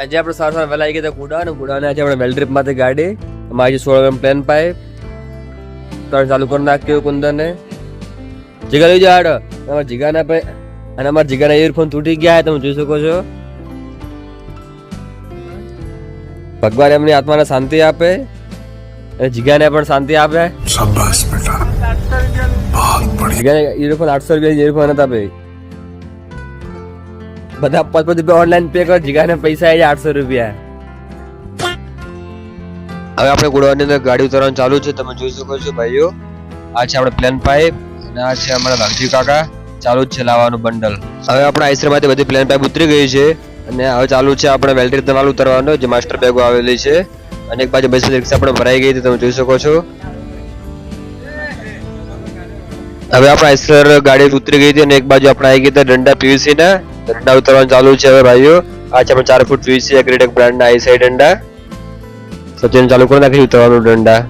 આજે આપણે સાર વહેલા આવી ગયા કુડા ને કુડા ને આજે આપણે વેલ ટ્રીપ માંથી ગાડી મારી 16 પ્લેન પાઇપ ત્રણ ચાલુ કરી નાખ્યો કુંદર ને જીગા લઈ જાડ અમારા જીગાના પે અને અમારા જીગાના ઇયરફોન તૂટી ગયા તમે જોઈ શકો છો. ભગવાન એમની આત્માને શાંતિ આપે અને જીગાને પણ શાંતિ આપે. શાબાશ બેટા બહુત બઢિયા. જીગાને ઇયરફોન 800 રૂપિયા ઇયરફોન હતા ભાઈ. બધા 500 રૂપિયા ઓનલાઈન પે કર, જીગાને પૈસા આવી 800 રૂપિયા. હવે આપણે કુડાની અંદર ગાડી ઉતારવાનું ચાલુ છે, તમે જોઈ શકો છો ભાઈઓ. આ છે આપણે પ્લેન પાઇપ અને આ છે અમારા ભાગજી કાકા. ચાલુ જ છે લાવવાનું બંડલ. હવે આપણે આઈસરમાંથી બધી પ્લેન પાઇપ ઉતરી ગઈ છે અને હવે ચાલુ છે આપણે વેલ્ડરી તમાલ ઉતારવાનો, જે માસ્ટર બેગો આવેલી છે અને એક બાજુ બસ રિક્ષા પણ ભરાઈ ગઈ હતી, તમે જોઈ શકો છો. હવે આપણે આઈસર ગાડી ઉતરી ગઈ હતી અને એક બાજુ આપણે આવી ગયા હતા દંડા પીવીસી ના. દંડા ઉતારવાનું ચાલુ છે હવે ભાઈઓ. આ છે આપણે 4 ફૂટ પીવીસી એગ્રીટેક બ્રાન્ડના આઈ સાઈડ દંડા. સચિન ચાલુ કરી નાખી ઉતારવાનું દંડા.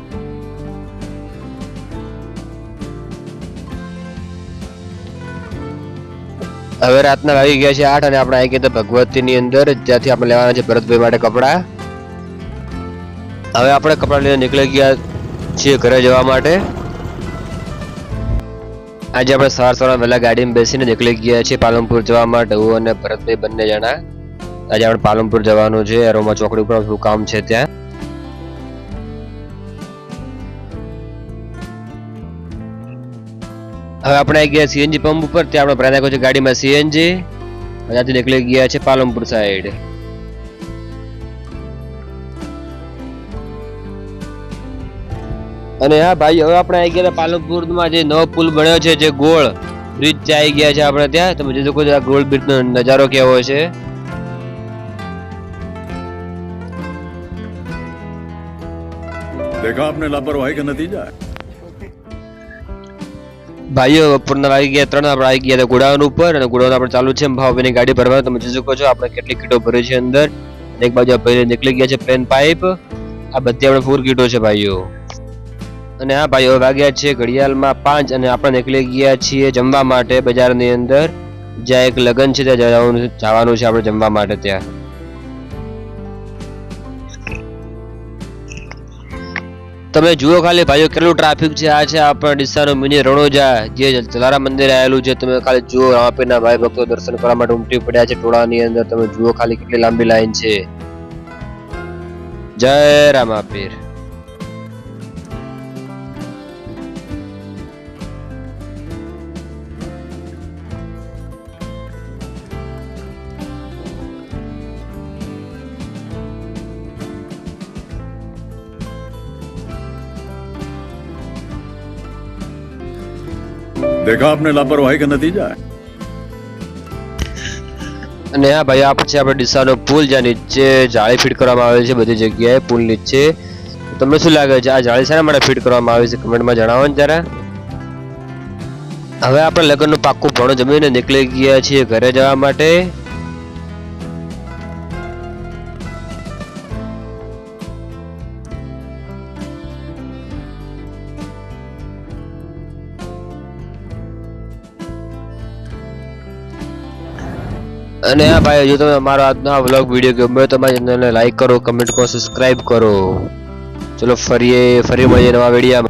હવે રાતના વાગી ગયા છે 8 અને આપણે આવી ગયા હતા ભગવતી ની અંદર, જ્યાંથી આપણે લેવાના છે ભરતભાઈ માટે કપડા. હવે આપણે કપડા લઈને નીકળી ગયા છીએ ઘરે જવા માટે. આજે આપણે સવાર વહેલા ગાડીમાં બેસીને નીકળી ગયા છીએ પાલનપુર જવા માટે, હું અને ભરતભાઈ બંને જણા. આજે આપણે પાલનપુર જવાનું છે, એરોમાં ચોકડી ઉપર થોડું કામ છે ત્યાં. હવે આપણે આવી ગયા સીએનજી પંપ ઉપર, ત્યાં આપણે ભરાઈ નાખ્યો છે ગાડીમાં સીએનજી. ત્યાંથી નીકળી ગયા છે પાલનપુર સાઈડ. અને હા ભાઈ, હવે આપણે આવી ગયા પાલનપુરમાં જે નવો પુલ બન્યો છે, જે ગોળ બ્રિજ આવી ગયા છે આપણે ત્યાં. તમે જોઈ શકો છો આ ગોળ બ્રિજ નો નજારો કેવો છે. देखा आपने लापरवाही का नतीजा ભાઈઓ. બપોરના વાગી ગયા 3, આપણે આવી ગયા હતા ગોડાઉન ઉપર અને ગોડાઉન આપણે ચાલુ છે ભાવભાઈની ગાડી ભરવા. તમે જોઈ શકો છો આપણે કેટલી કીટો ભરી છે અંદર. એક બાજુ ભાઈ નીકળી ગયા છે પ્લેન પાઇપ. આ બધી આપણે 4 કીટો છે ભાઈઓ. અને હા ભાઈઓ, વાગ્યા છે ઘડિયાળમાં 5 અને આપણે નીકળી ગયા છીએ જમવા માટે બજારની અંદર, જ્યાં એક લગ્ન છે ત્યાં જવાનું છે આપણે જમવા માટે. ત્યાં તમે જુઓ ખાલી ભાઈઓ કેટલું ટ્રાફિક છે. આ છે આપણા ડીસાનો મિની રણોજા, જે જલારામ મંદિર આવેલું છે. તમે ખાલી જુઓ, રામાપીરના ભાઈ ભક્તો દર્શન કરવા માટે ઉમટી પડ્યા છે ટોળાની અંદર. તમે જુઓ ખાલી કેટલી લાંબી લાઈન છે. જય રામાપીર. देखा आपने लापरवाही का नतीजा અને હા ભાઈ, આ પછી આપણે ડીસાનો પુલ, જ્યાં નીચે જાળી ફિટ કરવામાં આવે છે બધી જગ્યાએ પુલ નીચે. તમને શું લાગે છે આ જાળી શાના માટે ફિટ કરવામાં આવી છે, કમેન્ટમાં જણાવો ને જરા. હવે આપણે લગ્નનું પાક્કું ભણો જમીને નીકળી ગયા છીએ ઘરે જવા માટે. અને હા ભાઈ, જો તમે અમારો આજનો આ વ્લોગ વિડીયો ગમ્યો તો મારી ચેનલને લાઈક કરો, કમેન્ટ કરો, સબસ્ક્રાઇબ કરો. ચલો ફરી મળીએ નવા વિડીયોમાં.